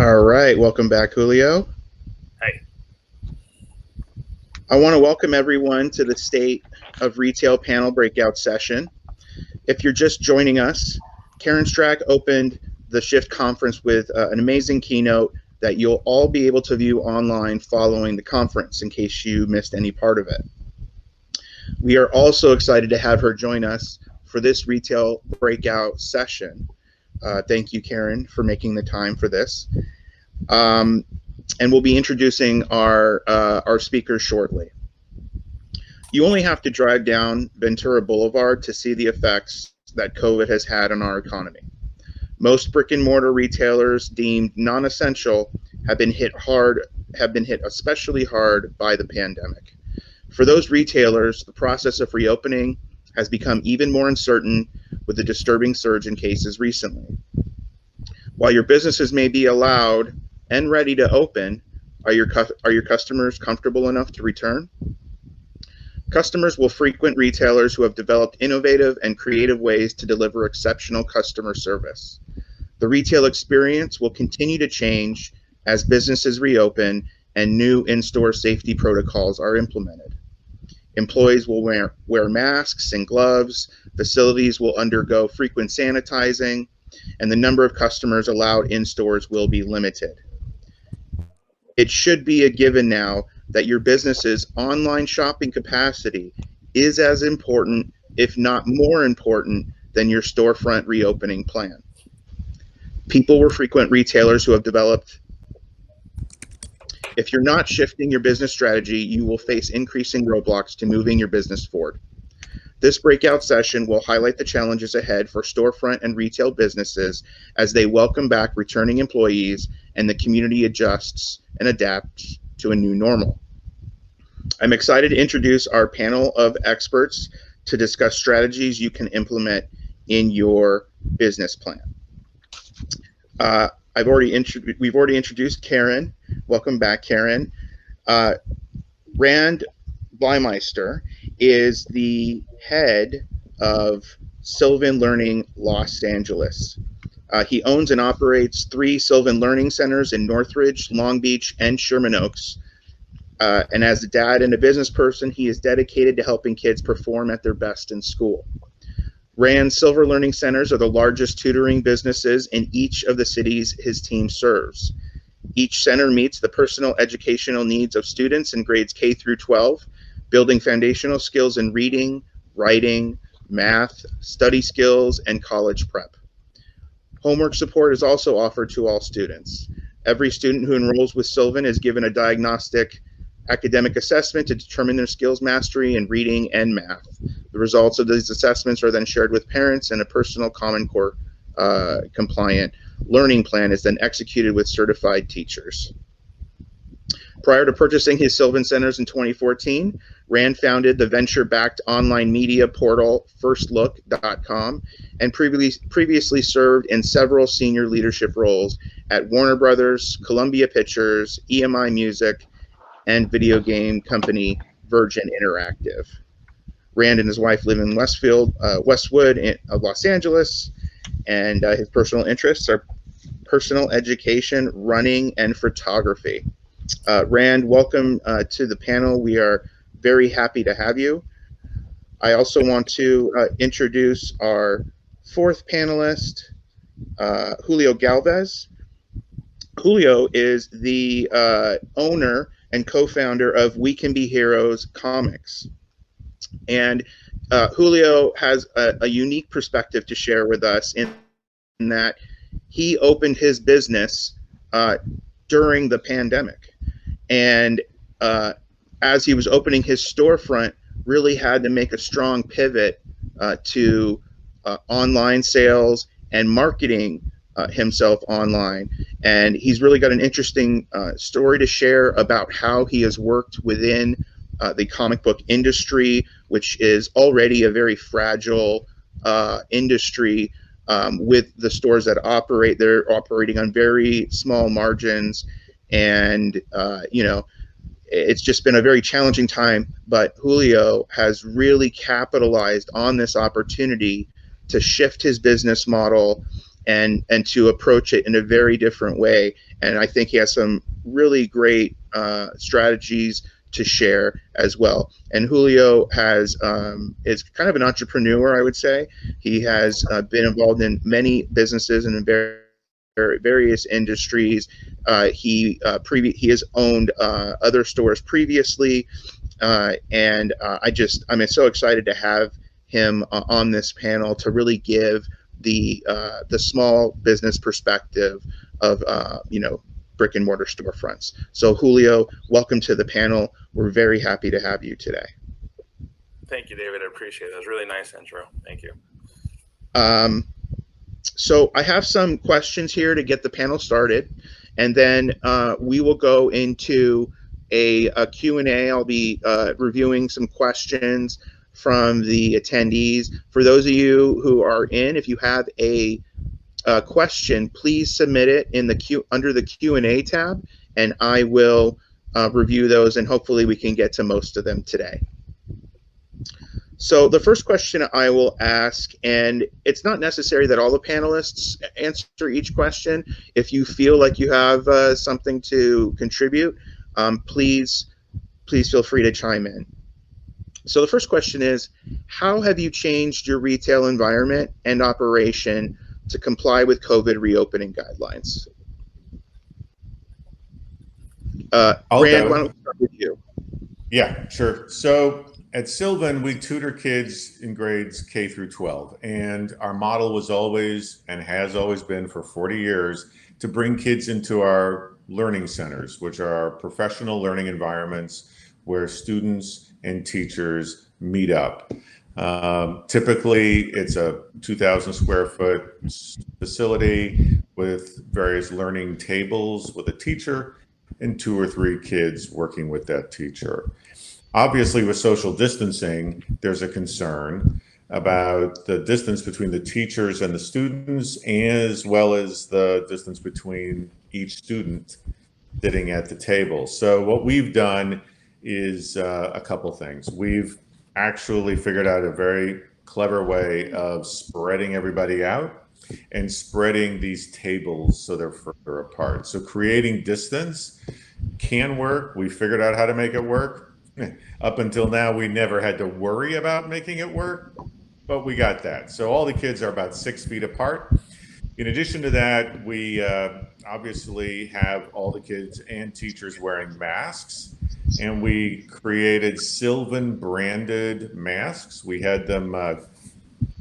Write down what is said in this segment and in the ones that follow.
All right, welcome back, Julio. Hey. I want to welcome everyone to the State of Retail panel breakout session. If you're just joining us, Karen Strack opened the Shift conference with an amazing keynote that you'll all be able to view online following the conference in case you missed any part of it. We are also excited to have her join us for this retail breakout session. Thank you, Karen, for making the time for this. And we'll be introducing our speakers shortly. You only have to drive down Ventura Boulevard to see the effects that COVID has had on our economy. Most brick-and-mortar retailers deemed non-essential have been hit especially hard by the pandemic. For those retailers, the process of reopening has become even more uncertain with the disturbing surge in cases recently. While your businesses may be allowed and ready to open, are your customers comfortable enough to return? Customers will frequent retailers who have developed innovative and creative ways to deliver exceptional customer service. The retail experience will continue to change as businesses reopen and new in-store safety protocols are implemented. Employees will wear masks and gloves, facilities will undergo frequent sanitizing, and the number of customers allowed in stores will be limited. It should be a given now that your business's online shopping capacity is as important, if not more important, than your storefront reopening plan. People will frequent retailers who have developed. If you're not shifting your business strategy, you will face increasing roadblocks to moving your business forward. This breakout session will highlight the challenges ahead for storefront and retail businesses as they welcome back returning employees and the community adjusts and adapts to a new normal. I'm excited to introduce our panel of experts to discuss strategies you can implement in your business plan. We've already introduced Karen. Welcome back, Karen. Rand Bleimeister is the head of Sylvan Learning Los Angeles. He owns and operates 3 Sylvan Learning Centers in Northridge, Long Beach, and Sherman Oaks. And as a dad and a business person, he is dedicated to helping kids perform at their best in school. Rand's Silver Learning Centers are the largest tutoring businesses in each of the cities his team serves. Each center meets the personal educational needs of students in grades K through 12, building foundational skills in reading, writing, math, study skills, and college prep. Homework support is also offered to all students. Every student who enrolls with Sylvan is given a diagnostic academic assessment to determine their skills mastery in reading and math. The results of these assessments are then shared with parents, and a personal Common Core compliant learning plan is then executed with certified teachers. Prior to purchasing his Sylvan Centers in 2014, Rand founded the venture-backed online media portal firstlook.com and previously served in several senior leadership roles at Warner Brothers, Columbia Pictures, EMI Music, and video game company Virgin Interactive. Rand and his wife live in Westwood of Los Angeles, and his personal interests are personal education, running, and photography. Rand, welcome to the panel. We are very happy to have you. I also want to introduce our 4th panelist, Julio Galvez. Julio is the owner and co-founder of We Can Be Heroes Comics. And Julio has a unique perspective to share with us in that he opened his business during the pandemic. And as he was opening his storefront, really had to make a strong pivot to online sales and marketing himself online. And he's really got an interesting story to share about how he has worked within the comic book industry, which is already a very fragile industry with the stores that operate. They're operating on very small margins, and it's just been a very challenging time. But Julio has really capitalized on this opportunity to shift his business model and to approach it in a very different way. And I think he has some really great strategies to share as well. And Julio is kind of an entrepreneur, I would say. He has been involved in many businesses and in various industries. He has owned other stores previously, I'm so excited to have him on this panel to really give the small business perspective of brick and mortar storefronts. So Julio, welcome to the panel. We're very happy to have you today. Thank you, David. I appreciate it. That was a really nice intro. Thank you. So I have some questions here to get the panel started, and then we will go into a Q&A. I'll be reviewing some questions from the attendees. For those of you who are in, if you have a question, please submit it in the under the Q&A tab, and I will review those, and hopefully we can get to most of them today. So the first question I will ask, and it's not necessary that all the panelists answer each question. If you feel like you have something to contribute, please feel free to chime in. So the first question is, how have you changed your retail environment and operation to comply with COVID reopening guidelines? Rand, why don't we start with you? Yeah, sure. So at Sylvan, we tutor kids in grades K through 12. And our model was always, and has always been for 40 years, to bring kids into our learning centers, which are our professional learning environments where students and teachers meet up. Typically, it's a 2,000 square foot facility with various learning tables with a teacher and 2 or 3 kids working with that teacher. Obviously, with social distancing, there's a concern about the distance between the teachers and the students, as well as the distance between each student sitting at the table. So what we've done is a couple things. We've actually figured out a very clever way of spreading everybody out and spreading these tables so they're further apart. So creating distance can work. We figured out how to make it work. Up until now, we never had to worry about making it work, but we got that. So all the kids are about 6 feet apart. In addition to that, we obviously have all the kids and teachers wearing masks, and we created Sylvan branded masks. We had them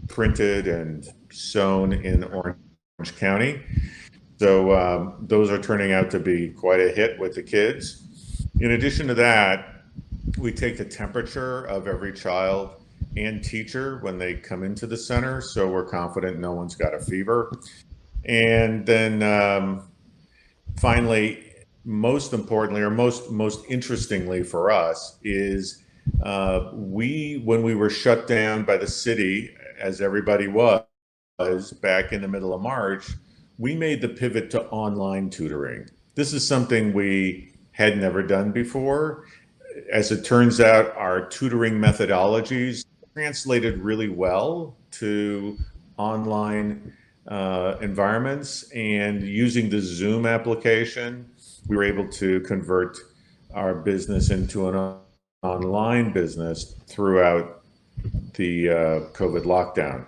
printed and sewn in Orange County. So those are turning out to be quite a hit with the kids. In addition to that, we take the temperature of every child and teacher when they come into the center, so we're confident no one's got a fever. And then finally, most importantly, or most interestingly for us, is when we were shut down by the city, as everybody was back in the middle of March, we made the pivot to online tutoring. This is something we had never done before. As it turns out, our tutoring methodologies translated really well to online environments, and using the Zoom application, we were able to convert our business into an online business throughout the COVID lockdown.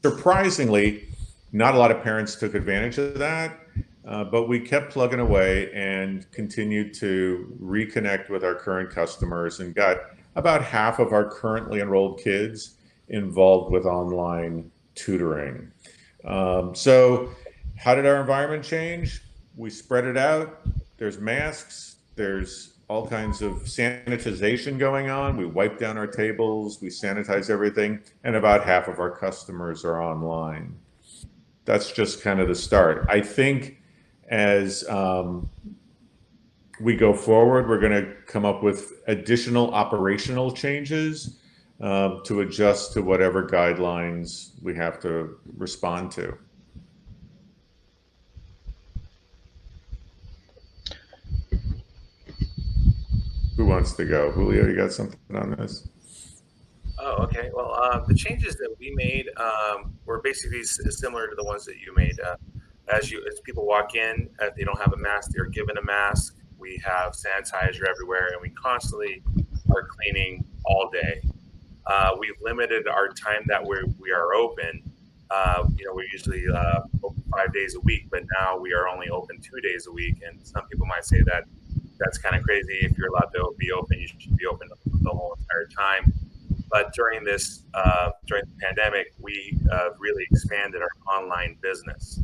Surprisingly, not a lot of parents took advantage of that. But we kept plugging away and continued to reconnect with our current customers, and got about half of our currently enrolled kids involved with online tutoring. So how did our environment change? We spread it out. There's masks. There's all kinds of sanitization going on. We wipe down our tables. We sanitize everything. And about half of our customers are online. That's just kind of the start. I think as we go forward, we're going to come up with additional operational changes to adjust to whatever guidelines we have to respond to. Who wants to go? Julio, you got something on this? Oh, okay. Well, the changes that we made were basically similar to the ones that you made. As people walk in, if they don't have a mask, they're given a mask. We have sanitizer everywhere, and we constantly are cleaning all day. We've limited our time that we are open. We're usually open 5 days a week, but now we are only open 2 days a week. And some people might say that that's kind of crazy. If you're allowed to be open, you should be open the whole entire time. But during the pandemic, we really expanded our online business.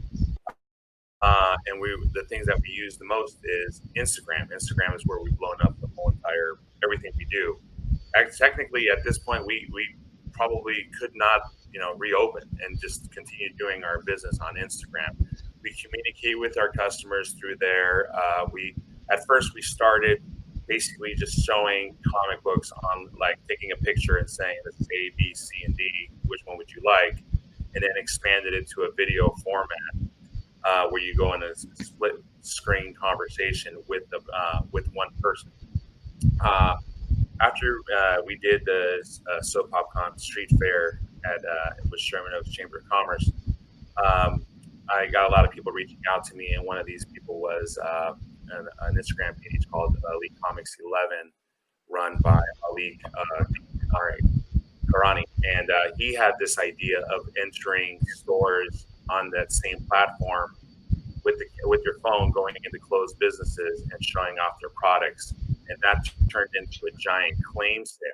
And the things that we use the most is Instagram. Instagram is where we've blown up the whole entire everything we do. Technically, at this point, we probably could not reopen and just continue doing our business on Instagram. We communicate with our customers through there. We At first we started basically just showing comic books on, like, taking a picture and saying this is A, B, C, and D. Which one would you like? And then expanded it to a video format where you go in a split screen conversation with one person. After we did the Soap PopCon Street Fair with Sherman Oaks Chamber of Commerce, I got a lot of people reaching out to me, and one of these people was an Instagram page called Elite Comics 11, run by Ali Karani, and he had this idea of entering stores on that same platform with your phone, going into closed businesses and showing off their products, and that turned into a giant claim sale.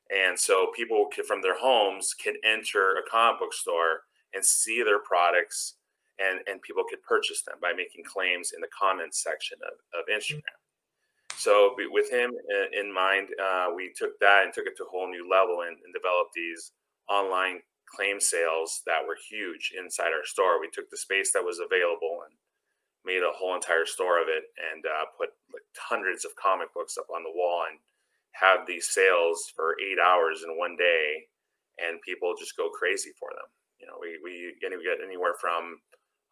And so people from their homes can enter a comic book store and see their products, and people could purchase them by making claims in the comments section of Instagram. So with him in mind, we took that and took it to a whole new level and developed these online claim sales that were huge inside our store. We took the space that was available and made a whole entire store of it, and put like hundreds of comic books up on the wall and have these sales for 8 hours in one day, and people just go crazy for them. We get anywhere from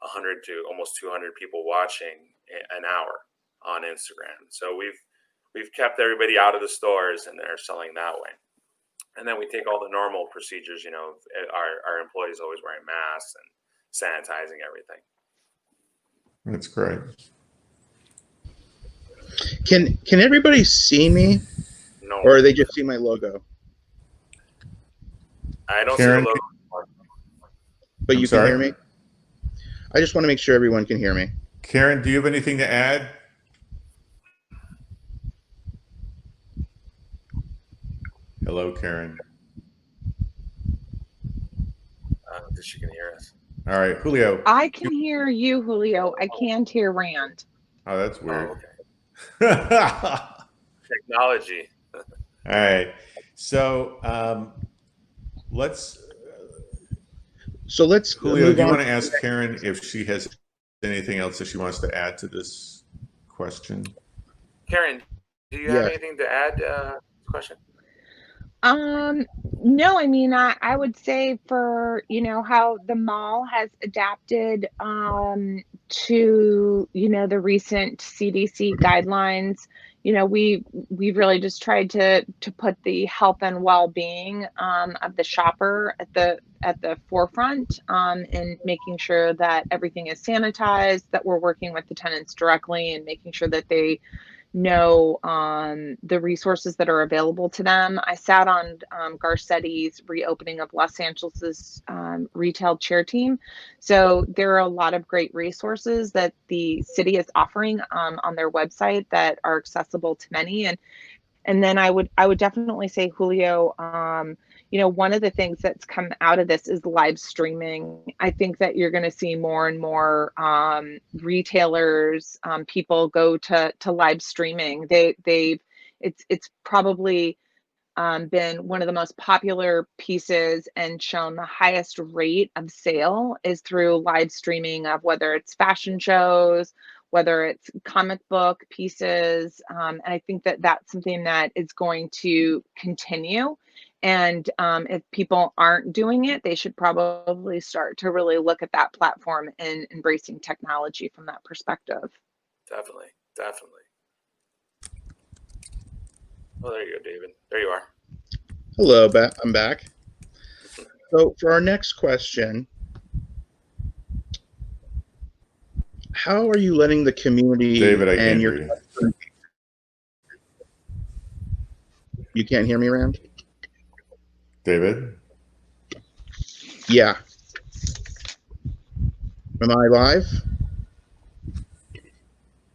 100 to almost 200 people watching an hour on Instagram. So we've kept everybody out of the stores, and they're selling that way. And then we take all the normal procedures. Our employees always wearing masks and sanitizing everything. That's great. Can everybody see me? No, or they just see my logo? I don't Karen, see the logo. But I'm you sorry? can hear me? I just want to make sure everyone can hear me. Karen, do you have anything to add? Hello, Karen. That she can hear us. All right, Julio. I can hear you, Julio. I can't hear Rand. Oh, that's weird. Oh, okay. Technology. All right. So let's. Julio, do you want to ask Karen if she has anything else that she wants to add to this question? Karen, do you have anything to add to the question? No, I mean, I would say for, how the mall has adapted to, the recent CDC guidelines. We really just tried to put the health and well-being of the shopper at the forefront, and making sure that everything is sanitized, that we're working with the tenants directly and making sure that they know the resources that are available to them. I sat on Garcetti's reopening of Los Angeles's retail chair team. So there are a lot of great resources that the city is offering on their website that are accessible to many. And then I would definitely say, Julio, one of the things that's come out of this is live streaming. I think that you're going to see more and more retailers, people go to live streaming. It's probably been one of the most popular pieces and shown the highest rate of sale is through live streaming of whether it's fashion shows, whether it's comic book pieces. And I think that that's something that is going to continue. And if people aren't doing it, they should probably start to really look at that platform and embracing technology from that perspective. Definitely. Oh, there you go, David. There you are. Hello, I'm back. So for our next question, how are you letting the community David, I and can't your hear you. customers? You can't hear me, Rand? David? Yeah. Am I live?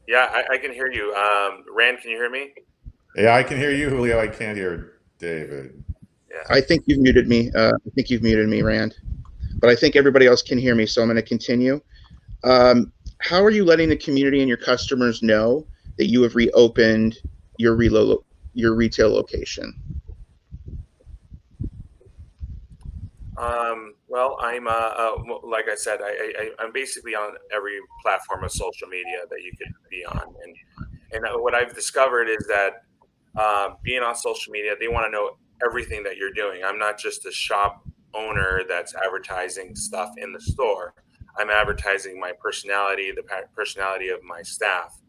Yeah, I can hear you. Rand, can you hear me? Yeah, I can hear you, Julio. I can't hear David. Yeah. I think you've muted me. I think you've muted me, Rand. But I think everybody else can hear me, so I'm going to continue. How are you letting the community and your customers know that you have reopened your retail location? Well, I'm like I said, I'm basically on every platform of social media that you could be on, and what I've discovered is that being on social media, they want to know everything that you're doing. I'm not just a shop owner that's advertising stuff in the store. I'm advertising my personality, the personality of my staff,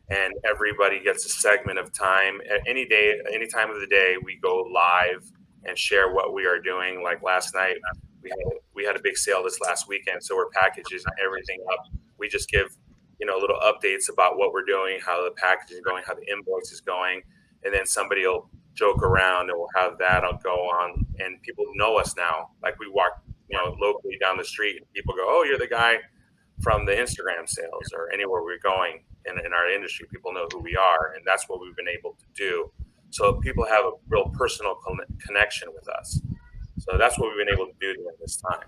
and everybody gets a segment of time. Any day, any time of the day, we go live and share what we are doing. Like last night, we had a big sale this last weekend, so we're packaging everything up. We just give little updates about what we're doing, how the packaging is going, how the invoice is going, and then somebody will joke around and we'll have that. I'll go on, and people know us now. Like we walk locally down the street, and people go, "Oh, you're the guy from the Instagram sales," or anywhere we're going in our industry, people know who we are, and that's what we've been able to do. So people have a real personal connection with us. So that's what we've been able to do during this time.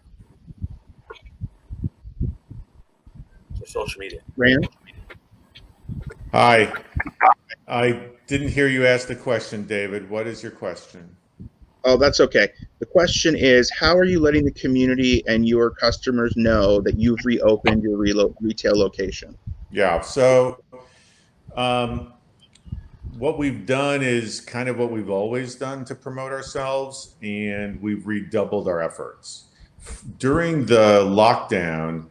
So social media. Rand? Hi. I didn't hear you ask the question, David. What is your question? Oh, that's okay. The question is, how are you letting the community and your customers know that you've reopened your retail location? Yeah, so what we've done is kind of what we've always done to promote ourselves, and we've redoubled our efforts. During the lockdown,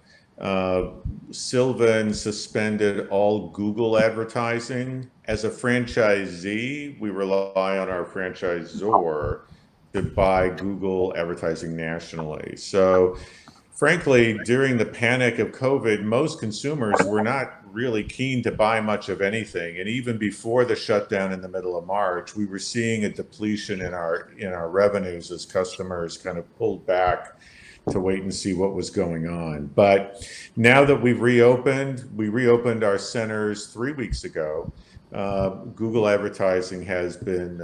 Sylvan suspended all Google advertising. As a franchisee, we rely on our franchisor to buy Google advertising nationally. So frankly, during the panic of COVID, most consumers were not really keen to buy much of anything. And even before the shutdown in the middle of March, we were seeing a depletion in our revenues as customers kind of pulled back to wait and see what was going on. But now that we reopened our centers 3 weeks ago. Google advertising has been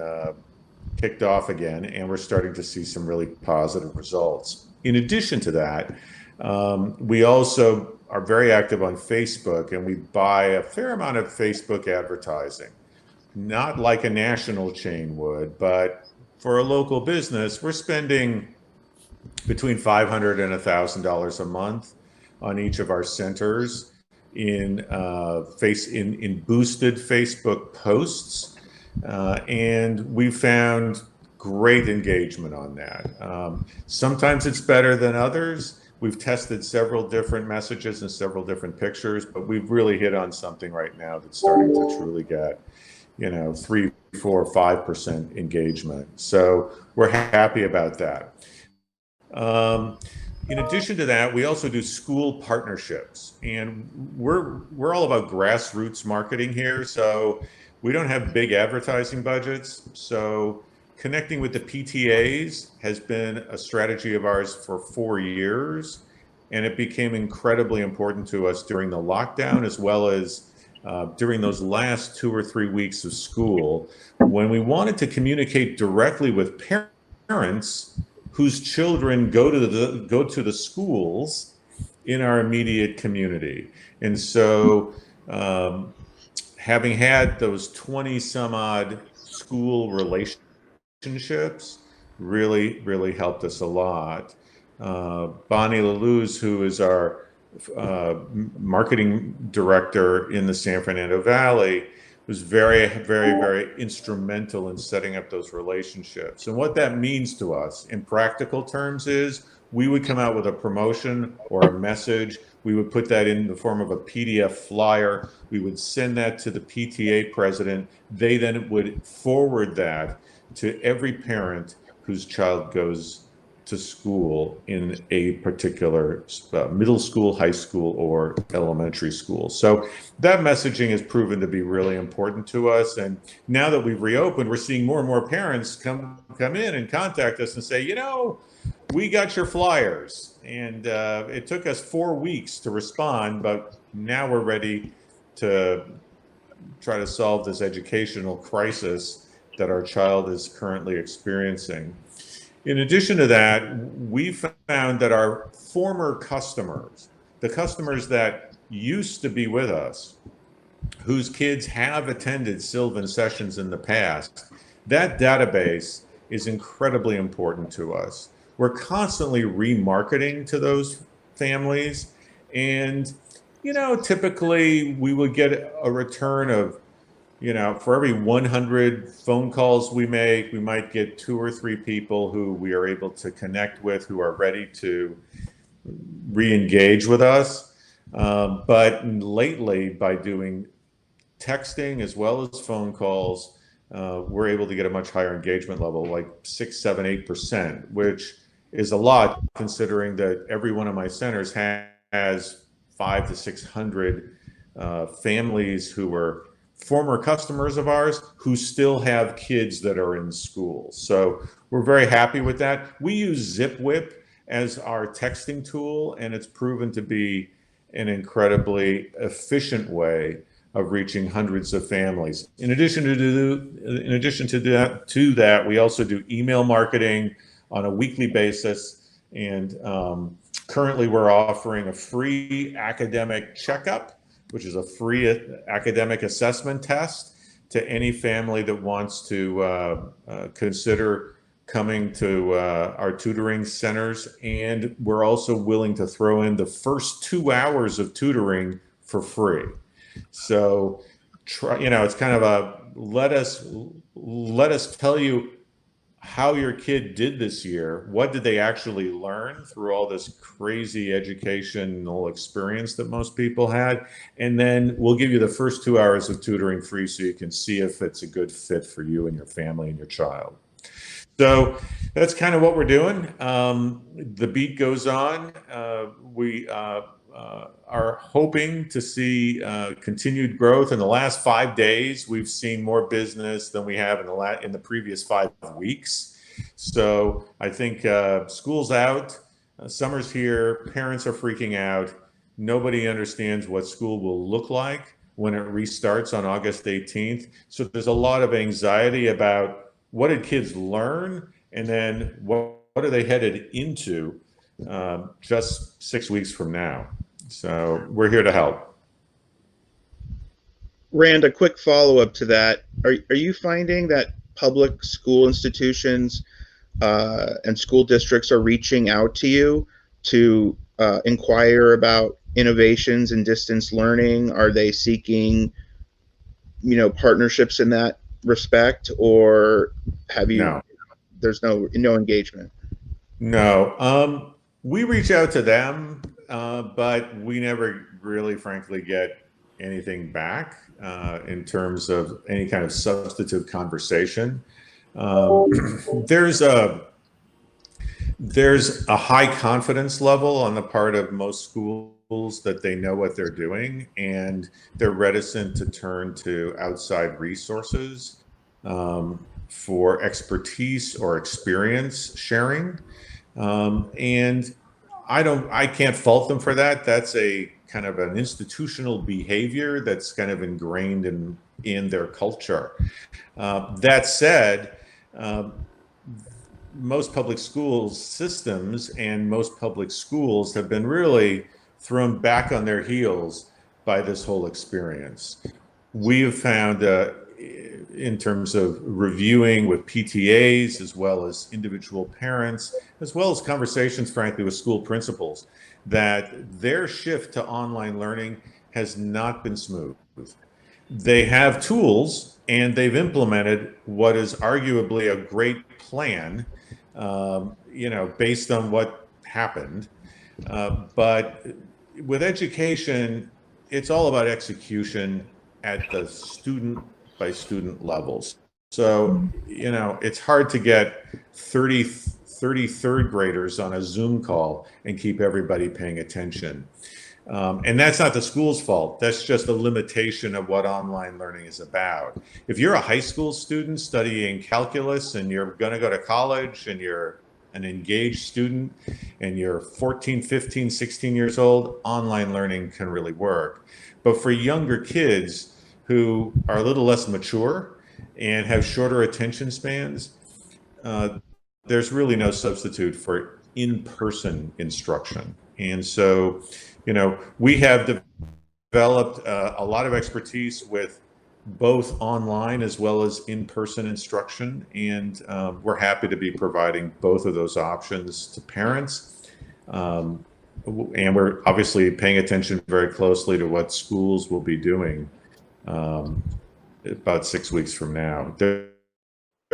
kicked off again, and we're starting to see some really positive results. In addition to that, we also are very active on Facebook, and we buy a fair amount of Facebook advertising. Not like a national chain would, but for a local business, we're spending between $500 and $1,000 a month on each of our centers in boosted Facebook posts, and we found great engagement on that. Sometimes it's better than others. We've tested several different messages and several different pictures, but we've really hit on something right now that's starting to truly get 3, 4, 5% engagement. So we're happy about that. In addition to that, we also do school partnerships, and we're all about grassroots marketing here. So we don't have big advertising budgets. So connecting with the PTAs has been a strategy of ours for 4 years, and it became incredibly important to us during the lockdown, as well as during those last 2 or 3 weeks of school, when we wanted to communicate directly with parents whose children go to the schools in our immediate community. And so having had those 20 some odd school relationships really helped us a lot. Bonnie Laluz, who is our marketing director in the San Fernando Valley, was very instrumental in setting up those relationships. And what that means to us in practical terms is we would come out with a promotion or a message. We would put that in the form of a PDF flyer. We would send that to the PTA president. They then would forward that to every parent whose child goes to school in a particular middle school, high school, or elementary school. So that messaging has proven to be really important to us. And now that we've reopened, we're seeing more and more parents come in and contact us and say, you know, we got your flyers, and it took us 4 weeks to respond, but now we're ready to try to solve this educational crisis that our child is currently experiencing. In addition to that, we found that our former customers, the customers that used to be with us, whose kids have attended Sylvan sessions in the past, that database is incredibly important to us. We're constantly remarketing to those families, and typically we would get a return of, for every 100 phone calls we make, we might get 2 or 3 people who we are able to connect with, who are ready to re-engage with us. But lately, by doing texting as well as phone calls, we're able to get a much higher engagement level, like 6, 7, 8%, which is a lot considering that every one of my centers has 500 to 600 families who were former customers of ours who still have kids that are in school. So we're very happy with that. We use ZipWhip as our texting tool, and it's proven to be an incredibly efficient way of reaching hundreds of families. In addition to that, we also do email marketing on a weekly basis, and currently we're offering a free academic checkup, which is a free academic assessment test to any family that wants to consider coming to our tutoring centers. And we're also willing to throw in the first 2 hours of tutoring for free. So, it's kind of a let us tell you how your kid did this year. What did they actually learn through all this crazy educational experience that most people had? And then we'll give you the first 2 hours of tutoring free so you can see if it's a good fit for you and your family and your child. So that's kind of what we're doing. The beat goes on. We are hoping to see continued growth. In the last 5 days, we've seen more business than we have in the previous 5 weeks. So I think school's out, summer's here, parents are freaking out. Nobody understands what school will look like when it restarts on August 18th. So there's a lot of anxiety about what did kids learn, and then what are they headed into just 6 weeks from now. So we're here to help. Rand, a quick follow-up to that. Are you finding that public school institutions and school districts are reaching out to you to inquire about innovations in distance learning? Are they seeking, partnerships in that respect, or have you? No. There's no engagement. No. We reach out to them, but we never really, frankly, get anything back in terms of any kind of substantive conversation. There's a high confidence level on the part of most schools that they know what they're doing, and they're reticent to turn to outside resources for expertise or experience sharing. And I can't fault them for that. That's a kind of an institutional behavior that's kind of ingrained in their culture. That said, most public schools systems and most public schools have been really thrown back on their heels by this whole experience. We have found in terms of reviewing with PTAs, as well as individual parents, as well as conversations, frankly, with school principals, that their shift to online learning has not been smooth. They have tools and they've implemented what is arguably a great plan, based on what happened. But with education, it's all about execution at the student by student levels. So, you know, it's hard to get 30 third graders on a Zoom call and keep everybody paying attention. And that's not the school's fault. That's just a limitation of what online learning is about. If you're a high school student studying calculus and you're going to go to college and you're an engaged student and you're 14, 15, 16 years old, online learning can really work. But for younger kids who are a little less mature and have shorter attention spans, there's really no substitute for in-person instruction. And so, you know, we have developed a lot of expertise with both online as well as in-person instruction, and we're happy to be providing both of those options to parents. And we're obviously paying attention very closely to what schools will be doing about 6 weeks from now. They're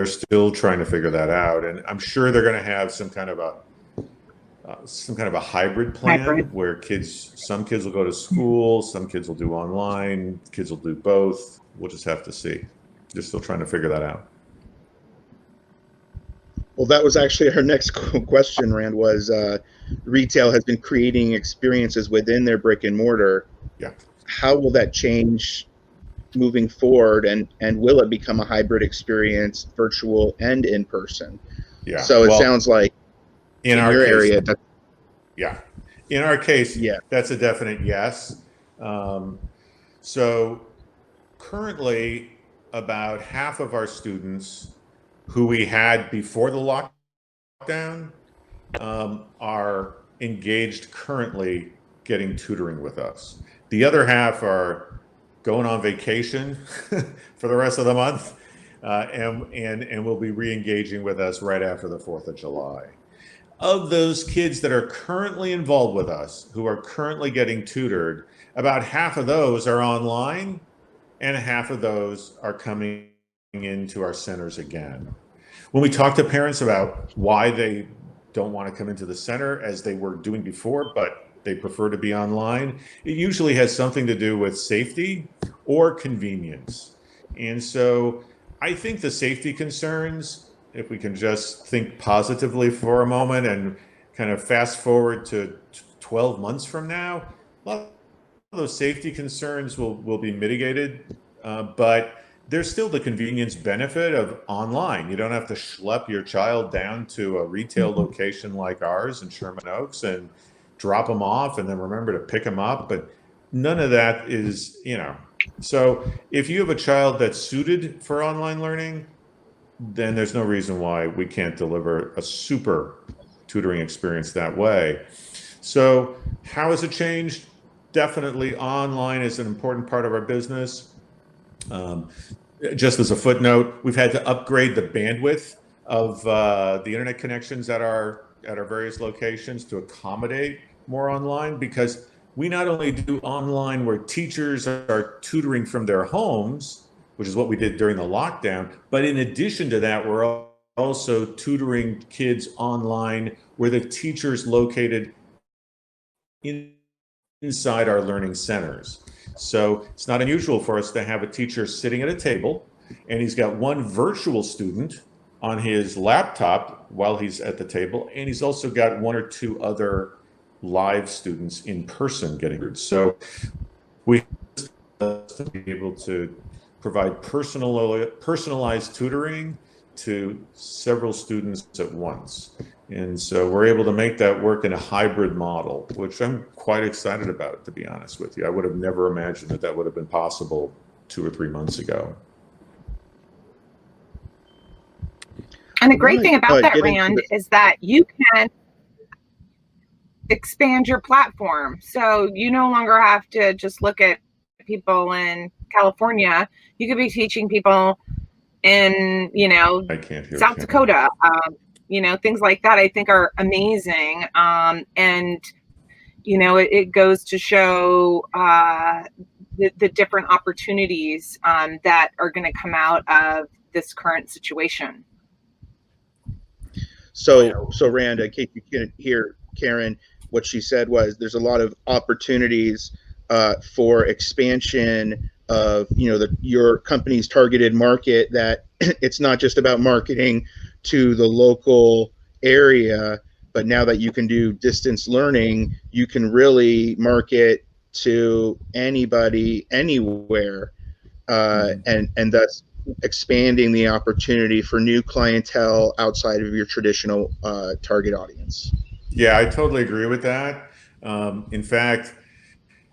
still trying to figure that out, and I'm sure they're going to have some kind of a hybrid plan where some kids will go to school, some kids will do online, kids will do both. We'll just have to see. They're still trying to figure that out. Well, that was actually our next question, Rand, was retail has been creating experiences within their brick and mortar. Yeah. How will that change moving forward, and will it become a hybrid experience, virtual and in person? Yeah. So it sounds like in your area. Yeah. In our case, yeah, that's a definite yes. So currently, about half of our students who we had before the lockdown are engaged currently getting tutoring with us. The other half are going on vacation for the rest of the month, and will be re-engaging with us right after the 4th of July. Of those kids that are currently involved with us, who are currently getting tutored, about half of those are online, and half of those are coming into our centers again. When we talk to parents about why they don't want to come into the center as they were doing before, but they prefer to be online, it usually has something to do with safety or convenience. And so I think the safety concerns, if we can just think positively for a moment and kind of fast forward to 12 months from now, a lot of those safety concerns will be mitigated, but there's still the convenience benefit of online. You don't have to schlep your child down to a retail location like ours in Sherman Oaks and drop them off and then remember to pick them up. But none of that is, you know. So if you have a child that's suited for online learning, then there's no reason why we can't deliver a super tutoring experience that way. So how has it changed? Definitely online is an important part of our business. Just as a footnote, we've had to upgrade the bandwidth of the internet connections at our various locations to accommodate more online, because we not only do online where teachers are tutoring from their homes, which is what we did during the lockdown, but in addition to that, we're also tutoring kids online where the teacher's located inside our learning centers. So it's not unusual for us to have a teacher sitting at a table and he's got one virtual student on his laptop while he's at the table, and he's also got one or two other live students in person getting it. So we have to be able to provide personalized tutoring to several students at once. And so we're able to make that work in a hybrid model, which I'm quite excited about, to be honest with you. I would have never imagined that would have been possible 2 or 3 months ago. And the great thing about that, Rand, is that you can expand your platform. So you no longer have to just look at people in California. You could be teaching people in, South Dakota, things like that, I think are amazing. And, it goes to show the different opportunities that are going to come out of this current situation. So Rand, in case you couldn't hear Karen, what she said was there's a lot of opportunities for expansion of your company's targeted market that it's not just about marketing to the local area, but now that you can do distance learning, you can really market to anybody, anywhere, and thus expanding the opportunity for new clientele outside of your traditional target audience. Yeah, I totally agree with that. In fact,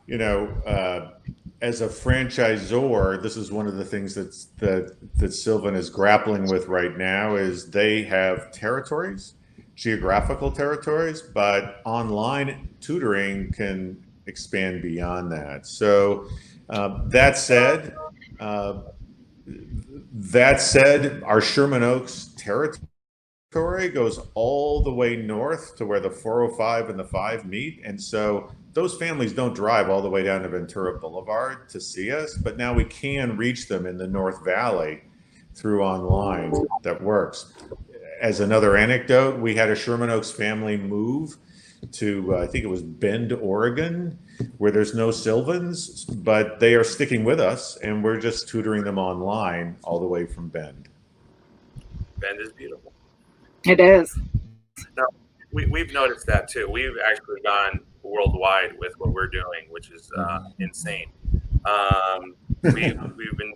you know, as a franchisor, this is one of the things that Sylvan is grappling with right now is they have territories, geographical territories, but online tutoring can expand beyond that. So that said, uh, our Sherman Oaks territory goes all the way north to where the 405 and the 5 meet. And so those families don't drive all the way down to Ventura Boulevard to see us, but now we can reach them in the North Valley through online. That works. As another anecdote, we had a Sherman Oaks family move to, I think it was Bend, Oregon, where there's no Sylvans, but they are sticking with us, and we're just tutoring them online all the way from Bend. Bend is beautiful. It is. No, we've noticed that too. We've actually gone worldwide with what we're doing, which is insane. We've been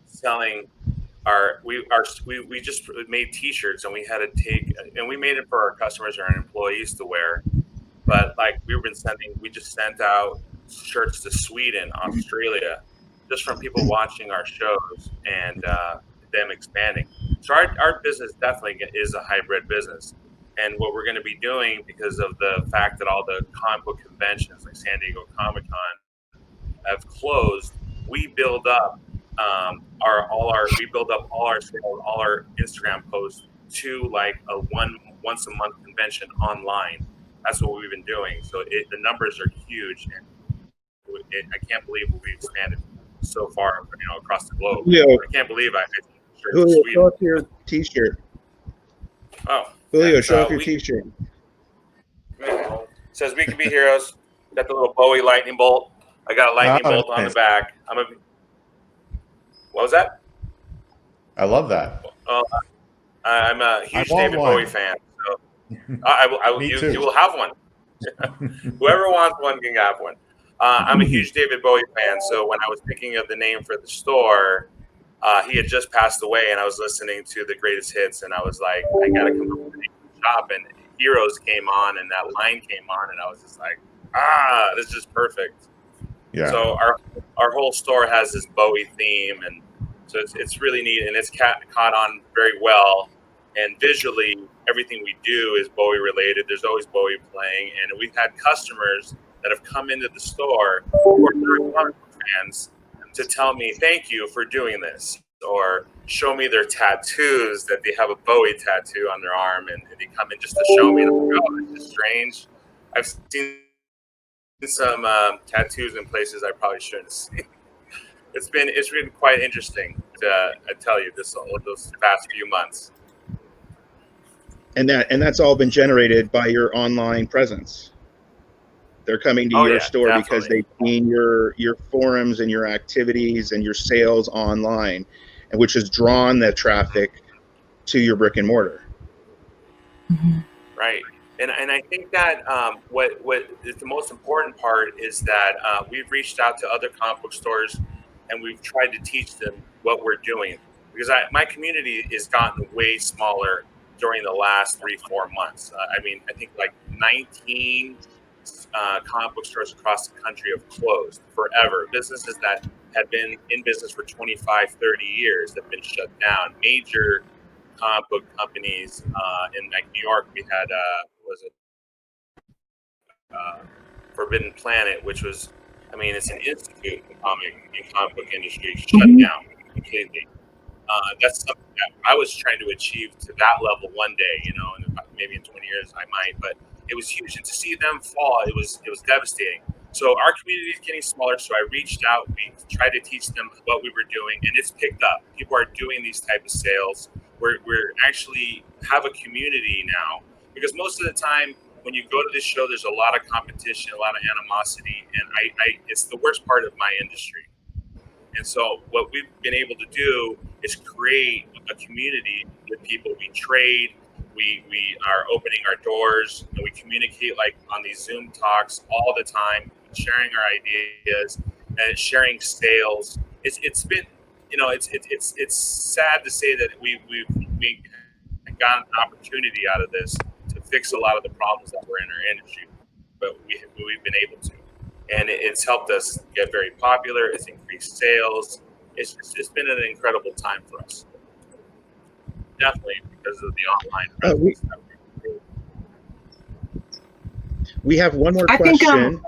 selling we just made T-shirts, and we had to and we made it for our customers and our employees to wear. But like we just sent out shirts to Sweden, Australia, just from people watching our shows and them expanding. So our business definitely is a hybrid business. And what we're going to be doing, because of the fact that all the comic book conventions like San Diego Comic-Con have closed, we build up all our sales, all our Instagram posts to like a once a month convention online. That's what we've been doing. So the numbers are huge, and I can't believe we've expanded so far, across the globe. Yeah. I can't believe Julio, show up your T-shirt. Oh, Julio, show up your T-shirt. It says "We Can Be Heroes." Got the little Bowie lightning bolt. I got a lightning bolt on the back. What was that? I love that. I'm a huge David Bowie fan. So you will have one. Whoever wants one can have one. I'm a huge David Bowie fan. So when I was thinking of the name for the store, he had just passed away, and I was listening to the greatest hits, and I was like, I got to come up with a name for the shop. And Heroes came on, and that line came on, and I was just like, this is perfect. Yeah. So our whole store has this Bowie theme, and so it's really neat, and it's caught on very well. And visually, everything we do is Bowie related. There's always Bowie playing, and we've had customers that have come into the store who are not comic book fans to tell me thank you for doing this, or show me their tattoos, that they have a Bowie tattoo on their arm, and they come in just to show me. And I'm like, oh, this is strange. I've seen some tattoos in places I probably shouldn't see. It's been quite interesting to tell you those past few months. And that's all been generated by your online presence. They're coming to your store definitely, because they've seen your forums and your activities and your sales online, and which has drawn that traffic to your brick and mortar. Mm-hmm. Right. And I think that what is the most important part is that we've reached out to other comic book stores, and we've tried to teach them what we're doing, because my community has gotten way smaller during the last 3-4 months. I think like 19 comic book stores across the country have closed forever. Businesses that had been in business for 25, 30 years have been shut down. Major comic book companies in like New York, we had Forbidden Planet, which was, it's an institute in comic book industry, shut down completely. That's something that I was trying to achieve to that level one day, and maybe in 20 years I might, but it was huge. And to see them fall, it was devastating. So our community is getting smaller. So I reached out, we tried to teach them what we were doing, and it's picked up. People are doing these type of sales. We're actually have a community now, because most of the time when you go to this show, there's a lot of competition, a lot of animosity, and it's the worst part of my industry. And so what we've been able to do is create a community with people. We trade, we are opening our doors, and we communicate like on these Zoom talks all the time, sharing our ideas and sharing sales. It's been, it's sad to say that we've gotten an opportunity out of this to fix a lot of the problems that were in our industry, but we've been able to, and it's helped us get very popular. It's increased sales. It's been an incredible time for us, definitely because of the online presence. We have one more I think, question.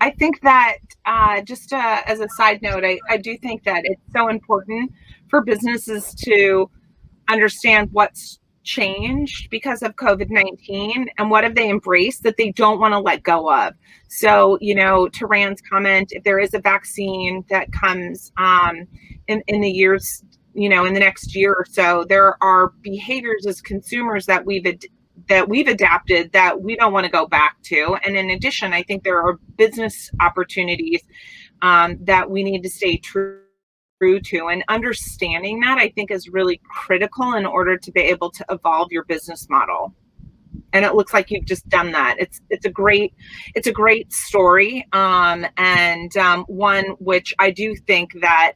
I think that just as a side note, I do think that it's so important for businesses to understand what's changed because of COVID-19 and what have they embraced that they don't want to let go of. So, to Rand's comment, if there is a vaccine that comes in the years, in the next year or so, there are behaviors as consumers that we've adapted that we don't want to go back to. And in addition, I think there are business opportunities that we need to stay true to, and understanding that I think is really critical in order to be able to evolve your business model. And it looks like you've just done that. It's a great story, and one which I do think that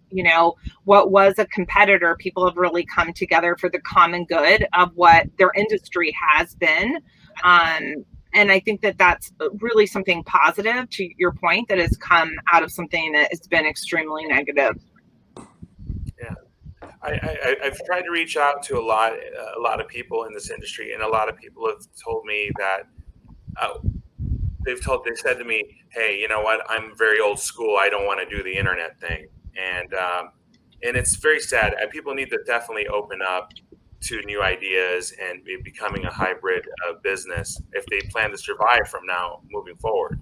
what was a competitor, people have really come together for the common good of what their industry has been. And I think that that's really something positive, to your point, that has come out of something that has been extremely negative. Yeah, I've tried to reach out to a lot of people in this industry, and a lot of people have told me that they said to me, "Hey, you know what? I'm very old school. I don't want to do the internet thing," and it's very sad. And people need to definitely open up to new ideas and be becoming a hybrid business if they plan to survive from now moving forward.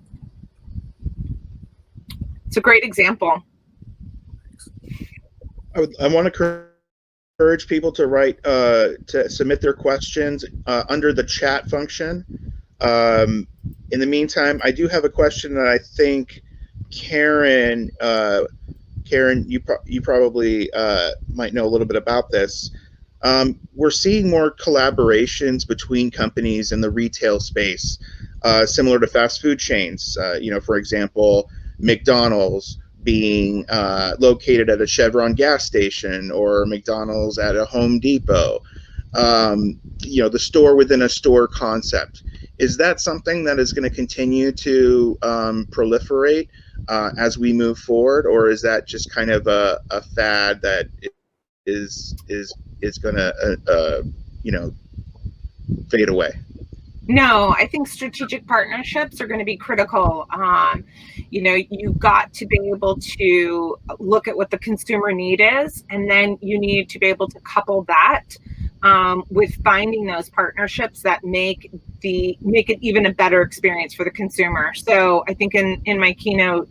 It's a great example. I want to encourage people to to submit their questions under the chat function. In the meantime, I do have a question that I think Karen, you probably might know a little bit about this. We're seeing more collaborations between companies in the retail space, similar to fast food chains. For example, McDonald's being located at a Chevron gas station, or McDonald's at a Home Depot. The store within a store concept. Is that something that is going to continue to proliferate as we move forward, or is that just kind of a fad that is going to fade away? No, I think strategic partnerships are going to be critical. You've got to be able to look at what the consumer need is, and then you need to be able to couple that with finding those partnerships that make it even a better experience for the consumer. So I think in my keynote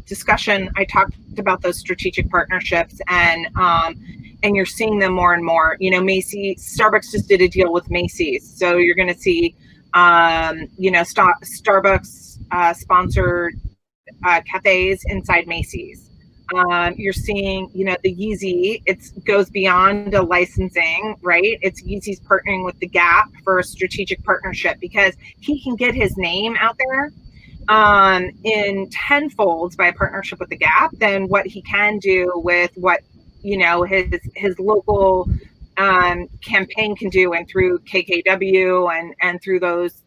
discussion, I talked about those strategic partnerships, and you're seeing them more and more. Starbucks just did a deal with Macy's, so you're going to see, Starbucks sponsored cafes inside Macy's. You're seeing, the Yeezy. It goes beyond a licensing, right? It's Yeezy's partnering with the Gap for a strategic partnership because he can get his name out there in tenfolds by a partnership with the Gap than what he can do with what his local campaign can do, and through KKW and through those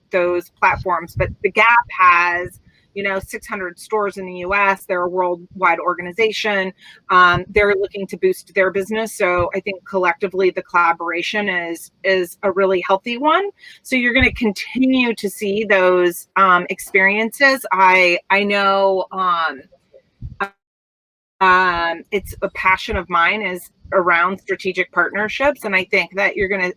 platforms. But the Gap has 600 stores in the US. They're a worldwide organization. They're looking to boost their business. So I think collectively the collaboration is a really healthy one. So you're going to continue to see those experiences. I know it's a passion of mine is around strategic partnerships. And I think that you're going to,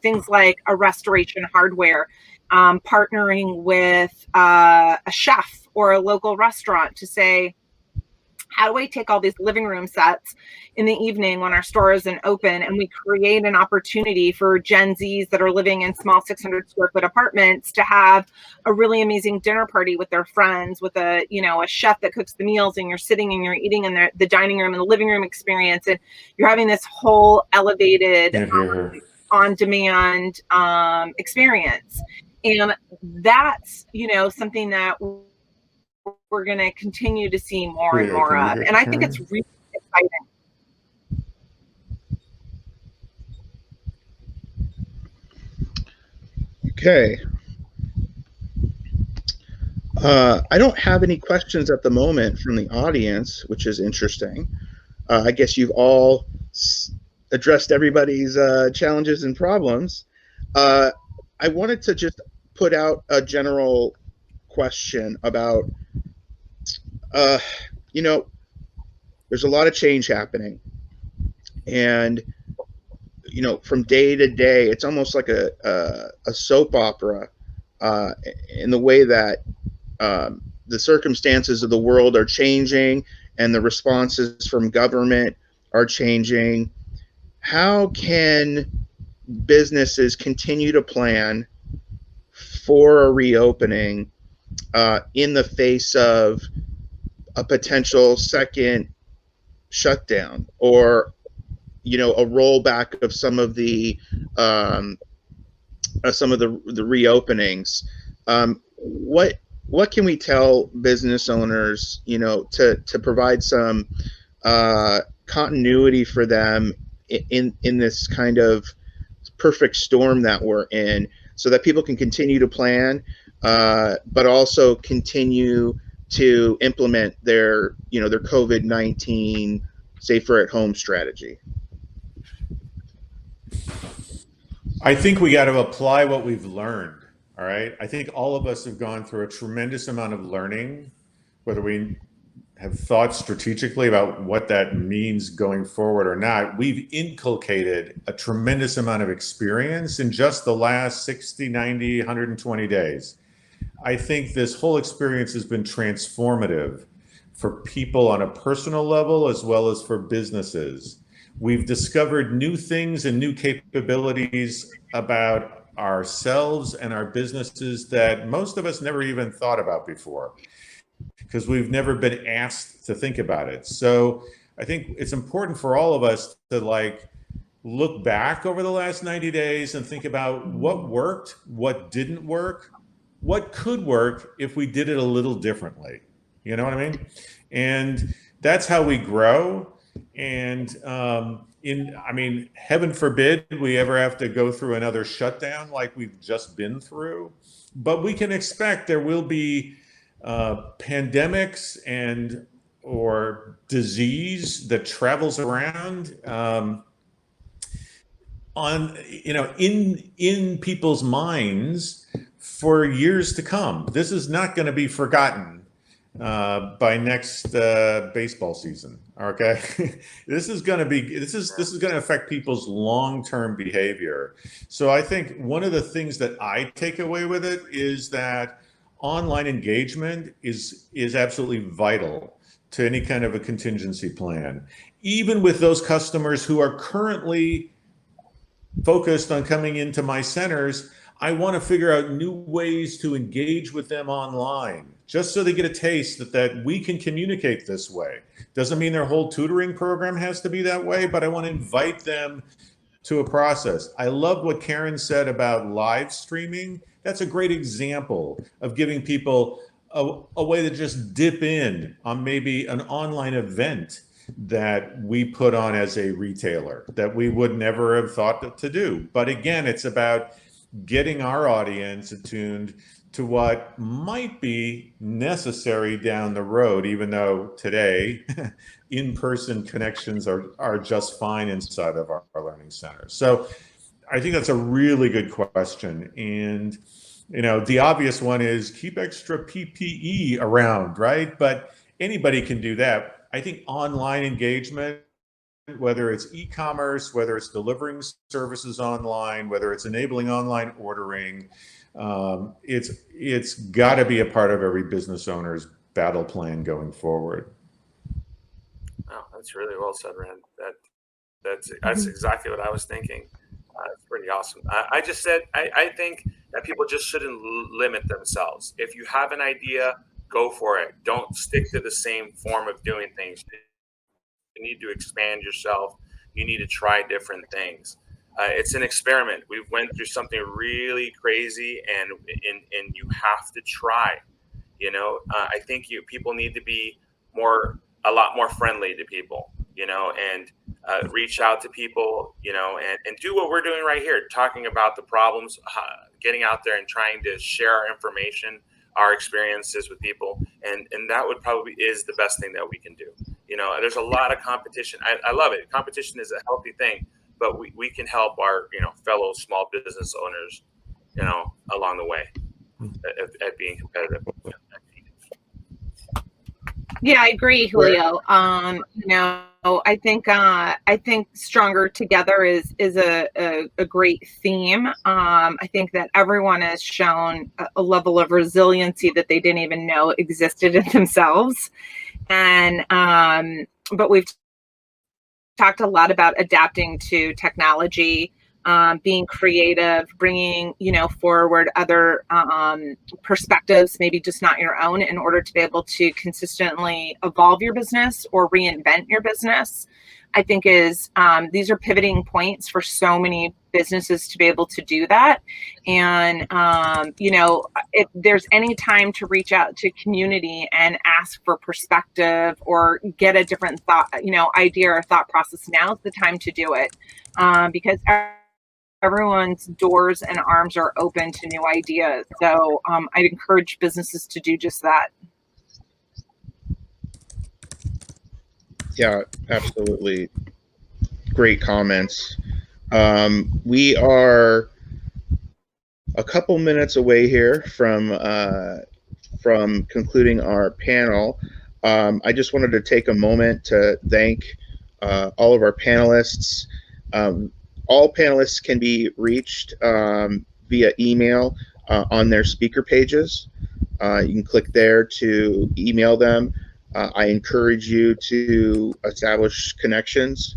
things like a restoration hardware, partnering with a chef or a local restaurant to say, how do I take all these living room sets in the evening when our store isn't open, and we create an opportunity for Gen Zs that are living in small 600 square foot apartments to have a really amazing dinner party with their friends, with a chef that cooks the meals, and you're sitting and you're eating in the dining room and the living room experience, and you're having this whole elevated on-demand experience. And that's something that we're going to continue to see more and more of. And I think it's really exciting. Okay. I don't have any questions at the moment from the audience, which is interesting. I guess you've all addressed everybody's challenges and problems. I wanted to just put out a general question about, there's a lot of change happening. And, from day to day, it's almost like a soap opera in the way that the circumstances of the world are changing and the responses from government are changing. How can businesses continue to plan for a reopening in the face of a potential second shutdown, or a rollback of some of the reopenings? What can we tell business owners, to provide some continuity for them in this kind of perfect storm that we're in, so that people can continue to plan, but also continue to implement their COVID-19 safer at home strategy? I think we got to apply what we've learned. All right. I think all of us have gone through a tremendous amount of learning, whether we have thought strategically about what that means going forward or not. We've inculcated a tremendous amount of experience in just the last 60, 90, 120 days. I think this whole experience has been transformative for people on a personal level as well as for businesses. We've discovered new things and new capabilities about ourselves and our businesses that most of us never even thought about before, because we've never been asked to think about it. So I think it's important for all of us to look back over the last 90 days and think about what worked, what didn't work, what could work if we did it a little differently. You know what I mean? And that's how we grow. And heaven forbid we ever have to go through another shutdown like we've just been through. But we can expect there will be pandemics and or disease that travels around in people's minds for years to come. This is not going to be forgotten by next baseball season. Okay, this is going to affect people's long-term behavior. So I think one of the things that I take away with it is that online engagement is absolutely vital to any kind of a contingency plan. Even with those customers who are currently focused on coming into my centers, I want to figure out new ways to engage with them online, just so they get a taste that we can communicate this way. Doesn't mean their whole tutoring program has to be that way, but I want to invite them to a process. I love what Karen said about live streaming. That's a great example of giving people a way to just dip in on maybe an online event that we put on as a retailer that we would never have thought to do. But again, it's about getting our audience attuned to what might be necessary down the road, even though today in-person connections are just fine inside of our learning centers. So I think that's a really good question. And the obvious one is keep extra PPE around, right? But anybody can do that. I think online engagement, whether it's e-commerce, whether it's delivering services online, whether it's enabling online ordering, it's got to be a part of every business owner's battle plan going forward. That's really well said, Rand. That's exactly what I was thinking. It's pretty awesome. I just said I think that people just shouldn't limit themselves. If you have an idea, go for it. Don't stick to the same form of doing things. You need to expand yourself. You need to try different things. It's an experiment. We went through something really crazy, and you have to try. I think people need to be a lot more friendly to people, and reach out to people, and do what we're doing right here, talking about the problems, getting out there and trying to share our information, our experiences with people, and that would probably is the best thing that we can do. There's a lot of competition. I love it. Competition is a healthy thing, but we can help our fellow small business owners, along the way at being competitive. Yeah, I agree, Julio. I think stronger together is a great theme. I think that everyone has shown a level of resiliency that they didn't even know existed in themselves. And but we've talked a lot about adapting to technology, being creative, bringing forward other perspectives, maybe just not your own, in order to be able to consistently evolve your business or reinvent your business. I think these are pivoting points for so many businesses to be able to do that. And if there's any time to reach out to community and ask for perspective or get a different thought, idea or thought process, now's the time to do it, because everyone's doors and arms are open to new ideas. So I'd encourage businesses to do just that. Yeah, absolutely. Great comments. We are a couple minutes away here from concluding our panel. I just wanted to take a moment to thank all of our panelists. All panelists can be reached via email on their speaker pages. You can click there to email them. I encourage you to establish connections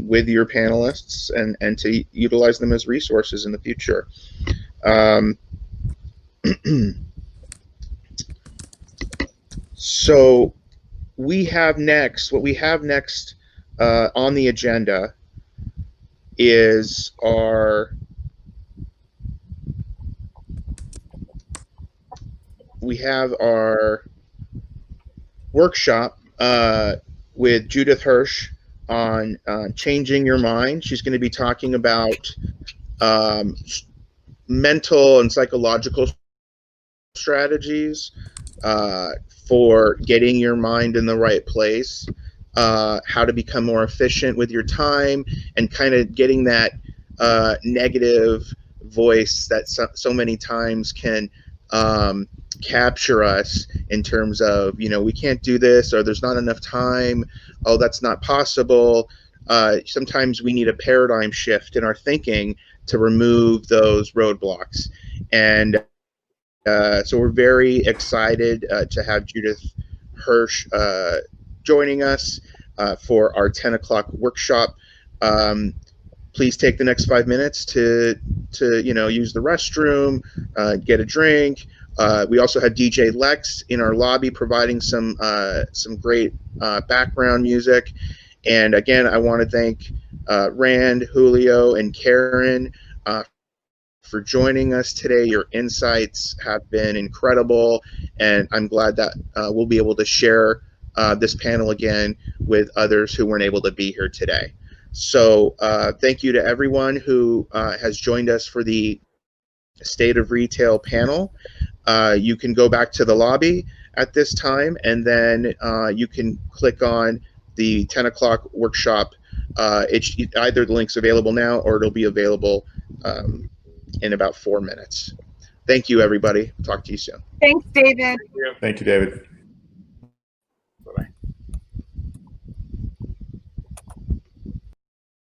with your panelists and to utilize them as resources in the future. So what we have next on the agenda is our workshop with Judith Hirsch on changing your mind. She's going to be talking about mental and psychological strategies for getting your mind in the right place, how to become more efficient with your time, and kind of getting that negative voice that so many times can capture us in terms of, we can't do this, or there's not enough time, oh, that's not possible. Sometimes we need a paradigm shift in our thinking to remove those roadblocks. And so we're very excited to have Judith Hirsch joining us for our 10 o'clock workshop. Please take the next 5 minutes to use the restroom, get a drink. We also have DJ Lex in our lobby providing some great background music. And again, I want to thank Rand, Julio, and Karen for joining us today. Your insights have been incredible, and I'm glad that we'll be able to share this panel again with others who weren't able to be here today. So thank you to everyone who has joined us for the State of Retail panel. You can go back to the lobby at this time, and then you can click on the 10 o'clock workshop. Either the link's available now or it'll be available in about 4 minutes. Thank you, everybody. Talk to you soon. Thanks, David. Thank you, David.